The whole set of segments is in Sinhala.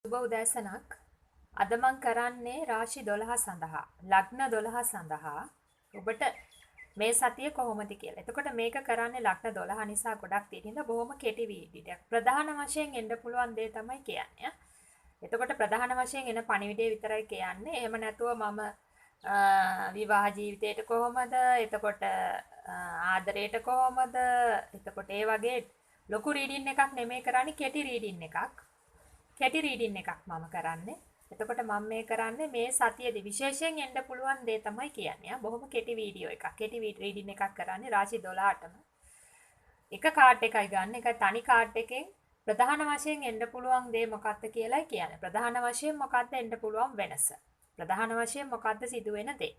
සුබ උදෑසනක්. අද මම කරන්නේ රාශි 12 සඳහා ලග්න 12 සඳහා ඔබට මේ සතිය කොහොමද කියලා. එතකොට මේක කරන්නේ ලග්න 12 නිසා ගොඩක් තියෙන බොහොම කෙටි වීඩියක්. ප්‍රධාන වශයෙන් එන්න පුළුවන් දේ තමයි කියන්නේ. එතකොට ප්‍රධාන වශයෙන් එන පණිවිඩය විතරයි කියන්නේ. එහෙම නැතුව මම විවාහ ජීවිතේට කොහොමද? එතකොට ආදරයට කොහොමද? එතකොට ඒ වගේ ලොකු රීඩින් එකක් නෙමෙයි කරන්නේ, කෙටි රීඩින් එකක්. කෙටි රීඩින් එකක් මම කරන්නේ. එතකොට මම මේ කරන්නේ මේ සතියේදී විශේෂයෙන් එන්න පුළුවන් දේ තමයි කියන්නේ. බොහොම කෙටි වීඩියෝ එකක්. කෙටි රීඩින් එකක් කරන්නේ රාශි 12ටම. එක කාඩ් එකයි ගන්න. ඒක තනි කාඩ් එකෙන් ප්‍රධාන වශයෙන් එන්න පුළුවන් දේ මොකක්ද කියලායි කියන්නේ. ප්‍රධාන වශයෙන් මොකක්ද එන්න පුළුවන් වෙනස. ප්‍රධාන වශයෙන් මොකක්ද සිදුවෙන දේ.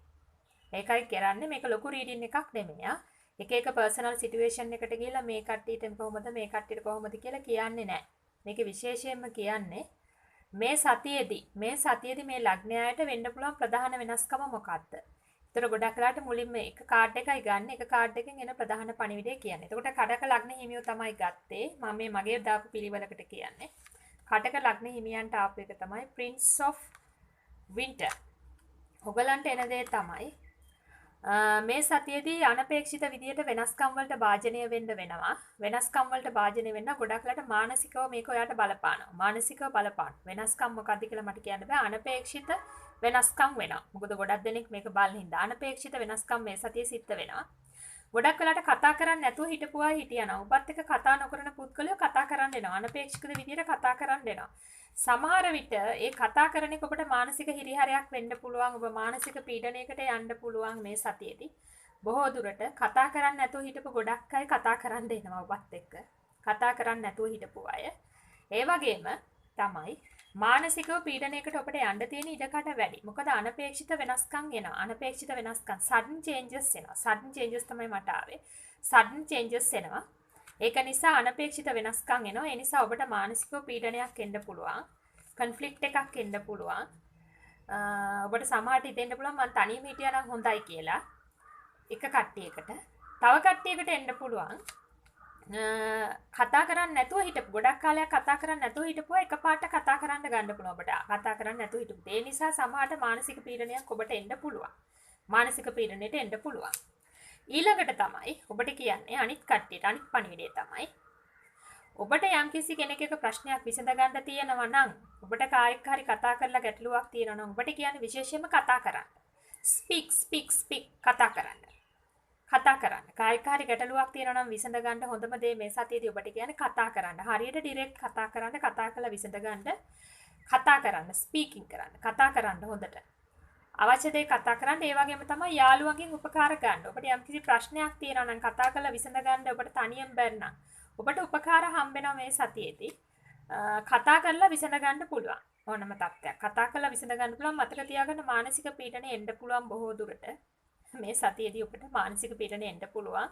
ඒකයි කරන්නේ. මේක ලොකු රීඩින් එකක් නෙමෙයි. එක එක පර්සනල් සිටුේෂන් එකට ගිහිල්ලා මේ කට්ටියට කොහොමද මේ කට්ටියට කොහොමද කියලා කියන්නේ නැහැ. මේක විශේෂයෙන්ම කියන්නේ මේ සතියේදී මේ ලග්නයාට වෙන්න පුළුවන් ප්‍රධාන වෙනස්කම මොකක්ද? ඒතර ගොඩක් වෙලාට මුලින්ම එක කාඩ් එකයි ගන්න. එක කාඩ් එකෙන් එන ප්‍රධාන පණිවිඩය කියන්නේ. එතකොට කඩක ලග්න හිමියෝ තමයි ගත්තේ. මම මේ මගේ දාපු පිළිවෙලකට කියන්නේ. කඩක ලග්න හිමියන්ට ආපු එක තමයි Prince of Winter. ඔයගලන්ට එන දේ තමයි මේ සතියේදී අනපේක්ෂිත විදියට වෙනස්කම් වලට භාජනය වෙන්න වෙනවා. වෙනස්කම් වලට භාජනය වෙන්න ගොඩක් වෙලාට මානසිකව මේක ඔයාට බලපානවා. මානසිකව බලපාන. වෙනස්කම් මොකද්ද කියලා මට කියන්න බෑ. අනපේක්ෂිත වෙනස්කම් වෙනවා. මොකද ගොඩක් දෙනෙක් මේක බලන හින්දා අනපේක්ෂිත වෙනස්කම් මේ සතියේ සිද්ධ වෙනවා. ගොඩක් වෙලාට කතා කරන්නේ නැතුව හිටපු අය හිටියනවා. උපත් එක්ක කතා නොකරන පුද්ගලයෝ කතා කරන්න එනවා. අනපේක්ෂිත විදියට කතා කරන්න එනවා. සමහර විට ඒ කතා කරන එක ඔබට මානසික හිරිහැරයක් වෙන්න පුළුවන්. ඔබ මානසික පීඩනයකට යන්න පුළුවන් මේ සතියේදී. බොහෝ දුරට කතා කරන්නේ නැතුව හිටපු ගොඩක් අය කතා කරන්න එනවා ඔබත් එක්ක. කතා කරන්නේ නැතුව හිටපු අය. ඒ වගේම තමයි මානසිකව පීඩනයකට ඔබට යන්න තියෙන ඉඩකඩ වැඩි. මොකද අනපේක්ෂිත වෙනස්කම් එනවා. අනපේක්ෂිත වෙනස්කම් sudden changes එනවා. sudden changes තමයි මට ආවේ. sudden changes එනවා. ඒක නිසා අනපේක්ෂිත වෙනස්කම් එනවා. ඒ නිසා ඔබට මානසික පීඩනයක් එන්න පුළුවන්. කන්ෆ්ලික්ට් එකක් එන්න පුළුවන්. ඔබට සමහරට හිතෙන්න පුළුවන් මම තනියම හිටියා නම් හොඳයි කියලා. එක කට්ටියකට. තව කට්ටියකට එන්න පුළුවන්. කතා කරන්නේ නැතුව හිටපු ගොඩක් කාලයක් කතා කරන්නේ නැතුව හිටපුවා එකපාරට කතා කරන්න ගන්න පුළුවන් ඔබට. කතා කරන්නේ නැතුව හිටපු. ඒ නිසා සමහරට මානසික පීඩනයක් ඔබට එන්න පුළුවන්. මානසික පීඩනයට එන්න පුළුවන්. ඊළඟට තමයි ඔබට කියන්නේ අනිත් කට්ටියට අනිත් පණිවිඩය තමයි ඔබට යම්කිසි කෙනෙක් එක ප්‍රශ්නයක් විසඳ ගන්න තියෙනවා නම් ඔබට කායික හරි කතා කරලා ගැටලුවක් තියෙනවා නම් ඔබට කියන්නේ විශේෂයෙන්ම කතා කරන්න. ස්පීක් කතා කරන්න. කතා කරන්න. කායික හරි ගැටලුවක් තියෙනවා නම් විසඳ ගන්න හොඳම දේ මේ සතියේදී ඔබට කියන්නේ කතා කරන්න. හරියට ඩිරෙක්ට් කතා කරන්න, කතා කරලා විසඳ ගන්න. කතා කරන්න, ස්පීකින් කරන්න. කතා කරන්න හොඳට. අවශ්‍ය දේ කතා කරන්න. ඒ වගේම තමයි යාළුවන්ගෙන් උපකාර ගන්න. ඔබට යම්කිසි ප්‍රශ්නයක් තියෙනවා නම් කතා කරලා විසඳ ගන්න ඔබට තනියෙන් බැරි නම් ඔබට උපකාර හම්බෙනවා මේ සතියේදී. කතා කරලා විසඳ ගන්න පුළුවන්. ඕනම තත්ත්වයක්. කතා කරලා විසඳ ගන්න පුළුවන්. මතක තියාගන්න මානසික පීඩනය එන්න පුළුවන් බොහෝ දුරට. මේ සතියේදී ඔබට මානසික පීඩනය එන්න පුළුවන්.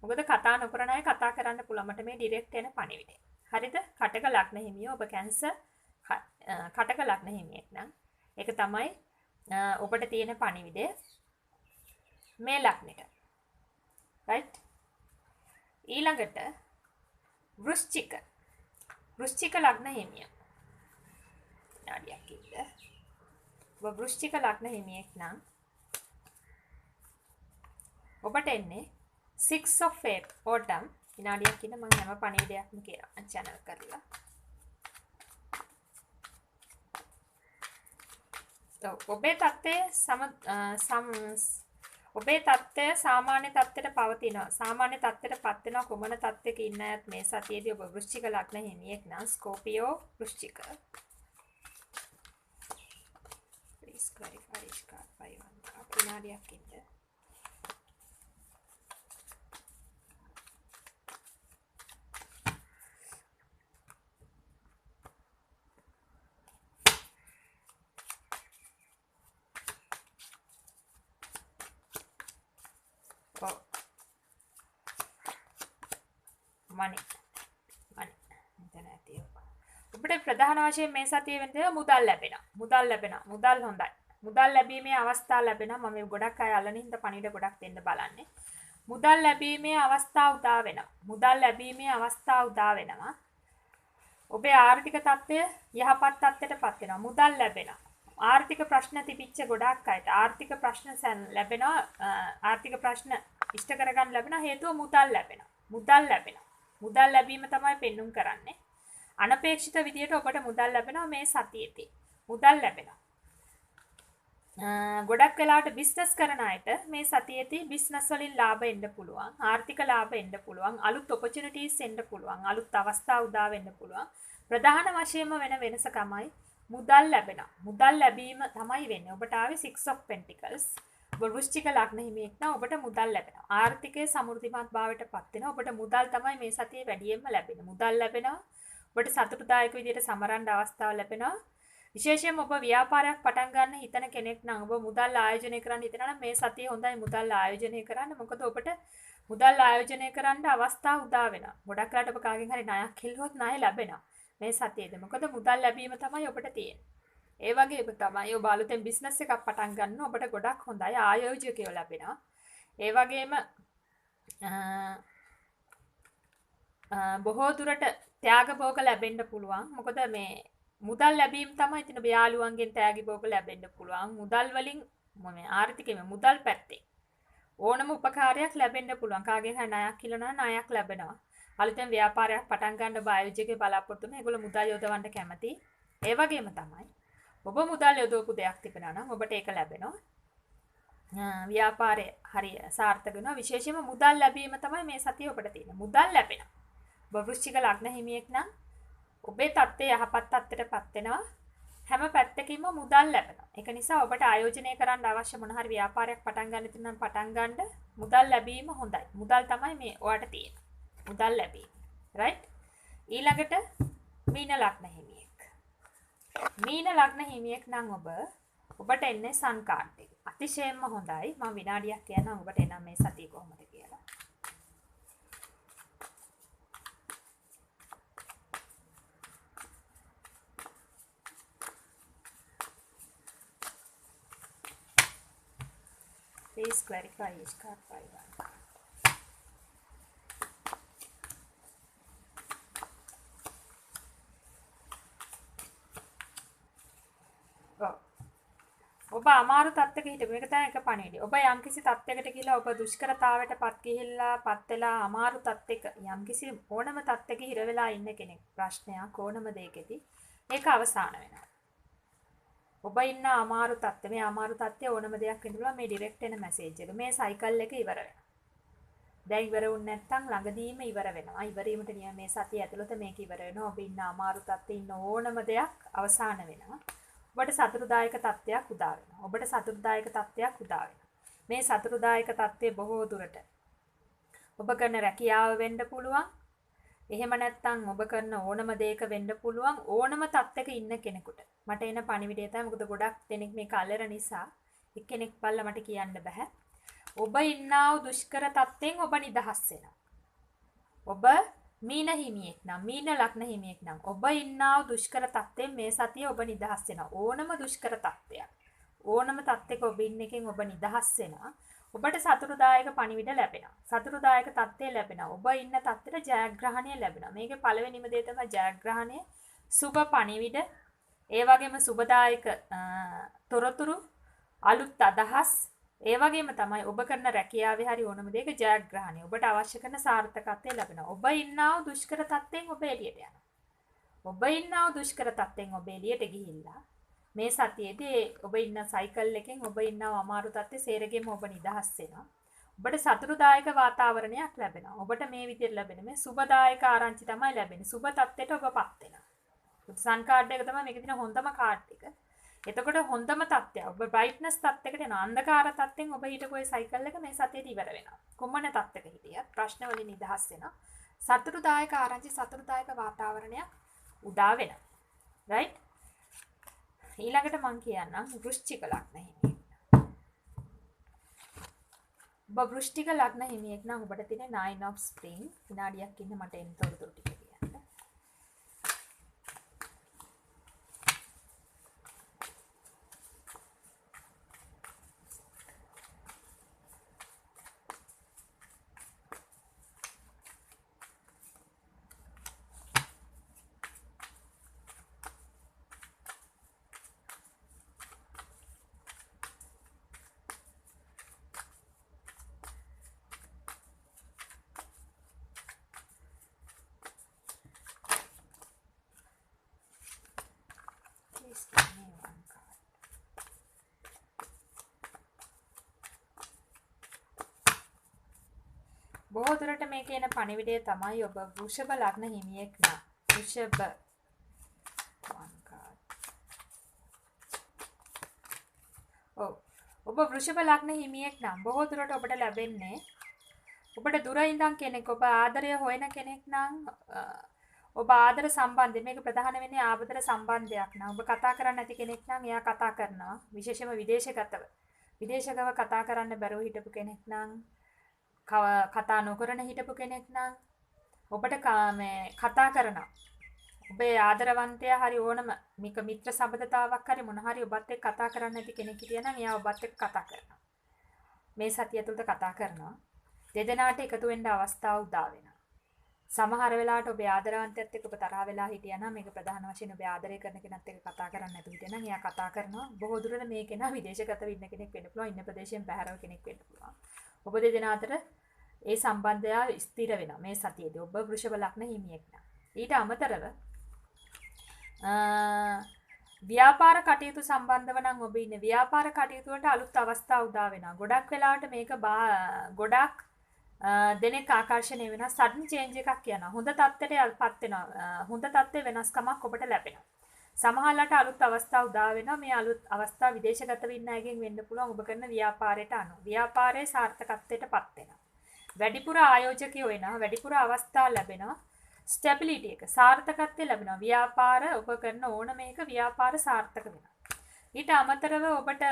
මොකද කතා නොකරන අය කතා කරන්න පුළුවන්. මට මේ ඩිරෙක්ට් එන පණිවිඩය. හරිද? කටක ලග්න හිමියෝ ඔබ කැන්සර් කටක ලග්න හිමියෙක් නම් ඒක තමයි ඔබට තියෙන පණිවිඩය මේ ලග්නෙට. right? ඊළඟට වෘශ්චික ලග්න හිමියා. නාඩියක් ඉන්න. ඔබ වෘශ්චික ලග්න හිමියෙක් නම් ඔබට එන්නේ 6 of autumn. විනාඩියක් ඉන්න මම හැම පණිවිඩයක්ම කියනවා channel කරලා. ඔබේ තත්ත්වය සාමාන්‍ය තත්ත්වයට පවතිනවා. සාමාන්‍ය තත්ත්වයට පත් වෙනවා කුමන තත්ත්වයක ඉන්න අයත් මේ සතියේදී ඔබ වෘශ්චික ලග්න හිමියෙක් නම් ස්කෝපියෝ වෘශ්චික. Please clarify each card by one card. විනාඩියක් ඉන්න. money. ඔබට ප්‍රධාන වශයෙන් මේ සතියේ වෙන්නේ මුදල් ලැබෙනවා. මුදල් හොඳයි. මුදල් ලැබීමේ අවස්ථා ලැබෙනවා. මම ගොඩක් අය අල්ලන හින්දා පණිවිඩ ගොඩක් දෙන්න බලන්නේ. මුදල් ලැබීමේ අවස්ථා උදා වෙනවා. ඔබේ ආර්ථික තත්ත්වය යහපත් තත්ත්වයටපත් වෙනවා. මුදල් ලැබෙනවා. ආර්ථික ප්‍රශ්න තිබිච්ච ගොඩක් අයට ආර්ථික ප්‍රශ්න ලැබෙනවා. ආර්ථික ප්‍රශ්න ඉෂ්ට කරගන්න ලැබෙන හේතුව මුදල් ලැබෙනවා. මුදල් ලැබෙනවා. මුදල් ලැබීම තමයි පෙන්눔 කරන්නේ. අනපේක්ෂිත විදියට ඔබට මුදල් ලැබෙනවා මේ සතියේදී. මුදල් ලැබෙනවා. ගොඩක් වෙලාවට බිස්නස් කරන අයට මේ සතියේදී බිස්නස් වලින් ලාභ එන්න පුළුවන්. ආර්ථික ලාභ එන්න පුළුවන්. අලුත් ඔපචුනිටිස් එන්න පුළුවන්. අලුත් අවස්ථා උදා වෙන්න පුළුවන්. ප්‍රධාන වශයෙන්ම වෙන වෙනස තමයි මුදල් ලැබෙනවා. මුදල් ලැබීම තමයි වෙන්නේ. ඔබට ආවේ 6 of Pentacles. ඔබ වෘශ්චික ලග්න හිමියෙක් නම් ඔබට මුදල් ලැබෙනවා. ආර්ථිකයේ සමෘද්ධිමත් භාවයට පත් වෙනවා. ඔබට මුදල් තමයි මේ සතියේ වැඩියෙන්ම ලැබෙන්නේ. මුදල් ලැබෙනවා. ඔබට සතුටුදායක විදියට සමරන්න අවස්ථාව ලැබෙනවා. විශේෂයෙන්ම ඔබ ව්‍යාපාරයක් පටන් ගන්න හිතන කෙනෙක් නම් ඔබ මුදල් ආයෝජනය කරන්න හිතනවා නම් මේ සතිය හොඳයි මුදල් ආයෝජනය කරන්න. මොකද ඔබට මුදල් ආයෝජනය කරන්න අවස්ථා උදා වෙනවා. ගොඩක් වෙලාවට ඔබ කාගෙන් හරි ණයක් ඉල්ලුවොත් ණය ලැබෙනවා මේ සතියේදී. මොකද මුදල් ලැබීම තමයි ඔබට තියෙන්නේ. ඒ වගේම තමයි ඔබ අලුතෙන් බිස්නස් එකක් පටන් ගන්න ඔබට ගොඩක් හොඳයි ආයෝජකයෝ ලැබෙනවා. ඒ වගේම බොහෝ දුරට ත්‍යාග භෝග ලැබෙන්න පුළුවන්. මොකද මේ මුදල් ලැබීම තමයි ඉතින් යාළුවන්ගෙන් ත්‍යාග භෝග ලැබෙන්න පුළුවන්. මුදල් වලින් මේ ආර්ථිකයේ මුදල් පැත්තේ ඕනම උපකාරයක් ලැබෙන්න පුළුවන්. කාගෙන් හරි ණයක් ඉල්ලනවා ණයක් ලැබෙනවා. අලුතෙන් ව්‍යාපාරයක් පටන් ගන්න බායෝජිකේ බලාපොරොත්තු වෙන ඒගොල්ලෝ මුදල් යොදවන්න කැමති. ඒ වගේම තමයි ඔබ මුදල් යොදවපු දෙයක් තිබෙනවා නම් ඔබට ඒක ලැබෙනවා. ව්‍යාපාරේ හරිය සාර්ථක වෙනවා. විශේෂයෙන්ම මුදල් ලැබීම තමයි මේ සතිය ඔබට තියෙන්නේ. මුදල් ලැබෙනවා. ඔබ වෘශ්චික ලග්න හිමියෙක් නම් ඔබේ තත්ත්වය යහපත් තත්ත්වයටපත් වෙනවා. හැම පැත්තකින්ම මුදල් ලැබෙනවා. ඒක නිසා ඔබට ආයෝජනය කරන්න අවශ්‍ය මොන හරි ව්‍යාපාරයක් පටන් ගන්න තියෙනවා නම් පටන් ගන්න මුදල් ලැබීම හොඳයි. මුදල් තමයි මේ ඔයාලට තියෙන්නේ. මුදල් ලැබීම. right? ඊළඟට මීන ලග්න හිමියෙක්. මීන ලග්න හිමියෙක් නම් ඔබට එන්නේ සන් කාඩ් එක. අතිශයින්ම හොඳයි. මම විනාඩියක් කියනවා ඔබට එනම් මේ සතිය කොහොමද කියලා. Please clarify each card by one card. ඔබ අමාරු තත්ත්වයක හිටපු මේක තමයි එක පණිවිඩය. ඔබ යම්කිසි තත්ත්වයකට ගිහිලා ඔබ දුෂ්කරතාවයටපත් ගිහිල්ලා පත් වෙලා අමාරු තත්ත්වයක යම්කිසි ඕනම තත්ත්වයක හිර වෙලා ඉන්න කෙනෙක් ප්‍රශ්නයක් ඕනම දෙයකදී ඒක අවසන් වෙනවා. ඔබ ඉන්න අමාරු තත්ත්වය මේ අමාරු තත්ත්වය ඕනම දෙයක් වෙන්න පුළුවන් මේ ඩිරෙක්ට් එන මැසේජ් එක. මේ සයිකල් එක ඉවර වෙනවා. දැන් ඉවර වුනේ නැත්නම් ළඟදීම ඉවර වෙනවා. ඉවර වීමට නියම මේ සතිය ඇතුළත මේක ඉවර වෙනවා. ඔබ ඉන්න අමාරු තත්ත්වයේ ඉන්න ඕනම දෙයක් අවසන් වෙනවා. ඔබට සතුටුදායක තත්ත්වයක් උදා වෙනවා. ඔබට සතුටුදායක තත්ත්වයක් උදා වෙනවා. මේ සතුටුදායක තත්ත්වය බොහෝ දුරට ඔබ කරන රැකියාව වෙන්න පුළුවන්. එහෙම නැත්නම් ඔබ කරන ඕනම දෙයක වෙන්න පුළුවන්. ඕනම තත්ත්වයක ඉන්න කෙනෙකුට. මට එන පණිවිඩය තමයි මොකද ගොඩක් දෙනෙක් මේක අල්ලර නිසා එක්කෙනෙක් බල්ලා මට කියන්න බෑ. ඔබ ඉන්නා වූ දුෂ්කර තත්ත්වෙන් ඔබ නිදහස් වෙනවා. ඔබ මීන හිමියෙක් නම් මීන ලග්න හිමියෙක් නම් ඔබ ඉන්නා වූ දුෂ්කර තත්ත්වෙන් මේ සතිය ඔබ නිදහස් වෙනවා. ඕනම දුෂ්කර තත්ත්වයක්. ඕනම තත්ත්වයක ඔබ ඉන්න එකෙන් ඔබ නිදහස් වෙනවා. ඔබට සතුටුදායක පණිවිඩ ලැබෙනවා. සතුටුදායක තත්ත්වය ලැබෙනවා. ඔබ ඉන්න තත්ත්වෙට ජයග්‍රහණය ලැබෙනවා. මේකේ පළවෙනිම දේ තමයි ජයග්‍රහණය, සුබ පණිවිඩ, ඒ වගේම සුබදායක තොරතුරු, අලුත් අදහස්, ඒ වගේම තමයි ඔබ කරන රැකියාවේ හරි ඕනම දෙයක ජයග්‍රහණය. ඔබට අවශ්‍ය කරන සාර්ථකත්වය ලැබෙනවා. ඔබ ඉන්නා වූ දුෂ්කර තත්ත්වෙන් ඔබ එළියට යනවා. ඔබ ඉන්නා වූ දුෂ්කර තත්ත්වෙන් ඔබ එළියට ගිහිල්ලා මේ සතියේදී ඔබ ඉන්න සයිකල් එකෙන් ඔබ ඉන්නව අමාරු තත්ත්වයේ සේරගෙම ඔබ නිදහස් වෙනවා. ඔබට සතුටුදායක වාතාවරණයක් ලැබෙනවා. ඔබට මේ විදිහට ලැබෙන මේ සුබදායක ආරංචි තමයි ලැබෙන්නේ. සුබ තත්ත්වයට ඔබපත් වෙනවා. සන් කාඩ් එක තමයි මේකේ තියෙන හොඳම කාඩ් එක. එතකොට හොඳම තත්ත්වය ඔබ බ්‍රයිට්නස් තත්ත්වයකට යන අන්ධකාර තත්ත්වෙන් ඔබ හිටපු ඒ සයිකල් එක මේ සතියේදී ඉවර වෙනවා. කොමන තත්ත්වයක හිටියත් ප්‍රශ්න වලින් නිදහස් වෙනවා. සතුටුදායක ආරංචි සතුටුදායක වාතාවරණයක් උදා වෙනවා. right? ඊළඟට මම කියන්නම් වෘශ්චික ලග්න හිමියෙක්. ඔබ වෘශ්චික ලග්න හිමියෙක් නම් ඔබට තියෙන 9 of spring විනාඩියක් ඉන්න මට එන්න තොරතුරු ටික කියන්න. Please give me one card. බොහෝ දුරට මේකේ එන පණිවිඩය තමයි ඔබ වෘෂභ ලග්න හිමියෙක් නම්. වෘෂභ one card. ඔබ වෘෂභ ලග්න හිමියෙක් නම් බොහෝ දුරට ඔබට ලැබෙන්නේ ඔබට දුර ඉඳන් කෙනෙක් ඔබ ආදරය හොයන කෙනෙක් නම් ඔබ ආදර සම්බන්ධය මේක ප්‍රධාන වෙන්නේ ආදර සම්බන්ධයක් නම් ඔබ කතා කරන්නේ නැති කෙනෙක් නම් එයා කතා කරනවා විශේෂයෙන්ම විදේශගතව කතා කරන්න බැරුව හිටපු කෙනෙක් නම් කතා නොකරන හිටපු කෙනෙක් නම් ඔබට කතා කරනවා ඔබේ ආදරවන්තයා හරි ඕනම මේක මිත්‍ර සම්බන්ධතාවක් හරි මොන හරි ඔබත් එක්ක කතා කරන්න නැති කෙනෙක් හිටියනම් එයා ඔබත් එක්ක කතා කරනවා මේ සතිය තුළට කතා කරනවා දෙදෙනාට එකතු වෙන්න අවස්ථාව උදා වෙනවා සමහර වෙලාවට ඔබේ ආදරවන්තයත් එක්ක ඔබ තරහ වෙලා හිටියනම් මේක ප්‍රධාන වශයෙන් ඔබේ ආදරය කරන කෙනත් එක්ක කතා කරන්න නැතුව හිටියනම් එයා කතා කරනවා බොහෝ දුරට මේ කෙනා විදේශගතව ඉන්න කෙනෙක් වෙන්න පුළුවන් ඉන්න ප්‍රදේශයෙන් බැහැරව කෙනෙක් වෙන්න පුළුවන් ඔබ දෙදෙනා අතර ඒ සම්බන්ධය ස්ථිර වෙනවා මේ සතියේදී ඔබ වෘෂභ ලග්න හිමියෙක් නම් ඊට අමතරව ව්‍යාපාර කටයුතු සම්බන්ධව නම් ඔබ ඉන්නේ ව්‍යාපාර කටයුතු වලට අලුත් අවස්ථා උදා වෙනවා ගොඩක් වෙලාවට මේක ගොඩක් දෙනෙක් ආකර්ෂණය වෙනවා සඩන් චේන්ජ් එකක් යනවා හොඳ තත්ත්වයටපත් වෙනවා හොඳ තත්ත්වේ වෙනස්කමක් ඔබට ලැබෙනවා සමහරවිට අලුත් අවස්ථා උදා වෙනවා මේ අලුත් අවස්ථා විදේශගතව ඉන්න අයගෙන් වෙන්න පුළුවන් ඔබ කරන ව්‍යාපාරයට අනුව ව්‍යාපාරයේ සාර්ථකත්වයටපත් වෙනවා වැඩිපුර ආයෝජකයෝ වෙනවා වැඩිපුර අවස්ථා ලැබෙනවා ස්ටැබිලිටි එක සාර්ථකත්වය ලැබෙනවා ව්‍යාපාර ඔබ කරන ඕන මේක ව්‍යාපාර සාර්ථක වෙනවා ඊට අමතරව ඔබට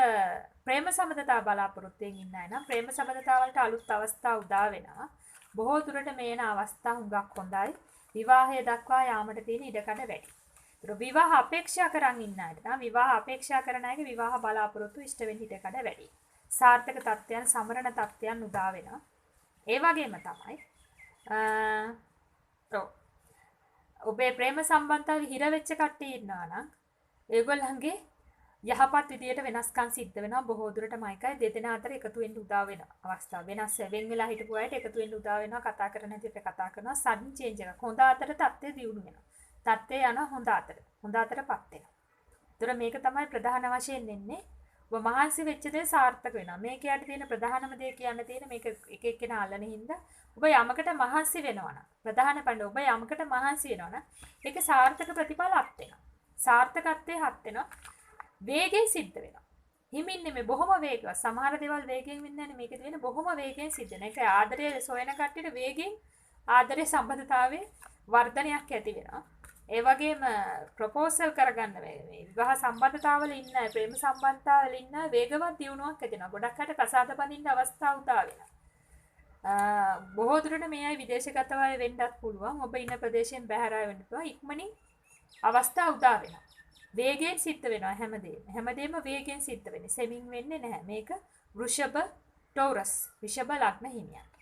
ප්‍රේම සම්බන්ධතා බලාපොරොත්තුෙන් ඉන්න අය නම් ප්‍රේම සම්බන්ධතා වලට අලුත් අවස්ථා උදා වෙනවා බොහෝ දුරට මේන අවස්ථා හුඟක් හොඳයි විවාහය දක්වා යාමට තියෙන ඉඩකඩ වැඩි. ඒතර විවාහ අපේක්ෂා කරන් ඉන්න අයට නම් විවාහ අපේක්ෂා කරන අයගේ විවාහ බලාපොරොත්තු ඉෂ්ට වෙන්න ඉඩකඩ වැඩි. සාර්ථක තත්ත්වයන් සමරණ තත්ත්වයන් උදා වෙනවා. ඒ වගේම තමයි ඔබේ ප්‍රේම සම්බන්ධතාව හිර වෙච්ච කට්ටිය ඉන්නවා නම් ඒගොල්ලන්ගේ යහපත් විදියට වෙනස්කම් සිද්ධ වෙනවා බොහෝ දුරට මයිකයි දෙදෙනා අතර එකතු වෙන්න උදා වෙන අවස්ථාව වෙනස් වෙන් වෙලා හිටපු අයට එකතු වෙන්න උදා වෙනවා කතා කරන හැටියට කතා කරනවා සඩන් චේන්ජ් එකක් හොඳ අතර තත්ත්වය දියුණු වෙනවා තත්ත්වය යන හොඳ අතරපත් වෙනවා. ඒතර මේක තමයි ප්‍රධාන වශයෙන් එන්නේ ඔබ මහන්සි වෙච්ච දේ සාර්ථක වෙනවා. මේක යට තියෙන ප්‍රධානම දේ කියන්න තියෙන මේක එක එක්කෙනා අල්ලන හින්දා ඔබ යමකට මහන්සි වෙනවා නම් ප්‍රධාන පඬ ඔබ යමකට මහන්සි වෙනවා නම් ඒක සාර්ථක ප්‍රතිඵල අත් වෙනවා. සාර්ථකත්වයේ හත් වෙනවා. වේගයෙන් සිද්ධ වෙනවා. හිමින් නෙමෙයි බොහොම වේගවත්. සමහර දේවල් වේගයෙන් වෙන්නේ නැහැ මේකද වෙන්නේ බොහොම වේගයෙන් සිද්ධ වෙන. ඒක ආදරයේ සොයන කට්ටියට වේගයෙන් ආදරයේ සම්බන්ධතාවයේ වර්ධනයක් ඇති වෙනවා. ඒ වගේම ප්‍රොපෝසල් කරගන්න මේ විවාහ සම්බන්ධතාවල ඉන්න ප්‍රේම සම්බන්ධතාවල ඉන්න වේගවත් දියුණුවක් ඇති වෙනවා. ගොඩක් අයට කසාද බඳින්න අවස්ථා උදා වෙනවා. බොහෝ දුරට මේ අය විදේශගතව වෙන්නත් පුළුවන්. ඔබ ඉන්න ප්‍රදේශයෙන් බැහැර වෙන්න පුළුවන්. ඉක්මනින් අවස්ථා උදා වෙනවා. වේගයෙන් සිද්ධ වෙනවා හැමදේම වේගයෙන් සිද්ධ වෙන්නේ. සෙමින් වෙන්නේ නැහැ. මේක වෘෂභ ටෝරස් විෂභ ලග්න හිමියන්ට.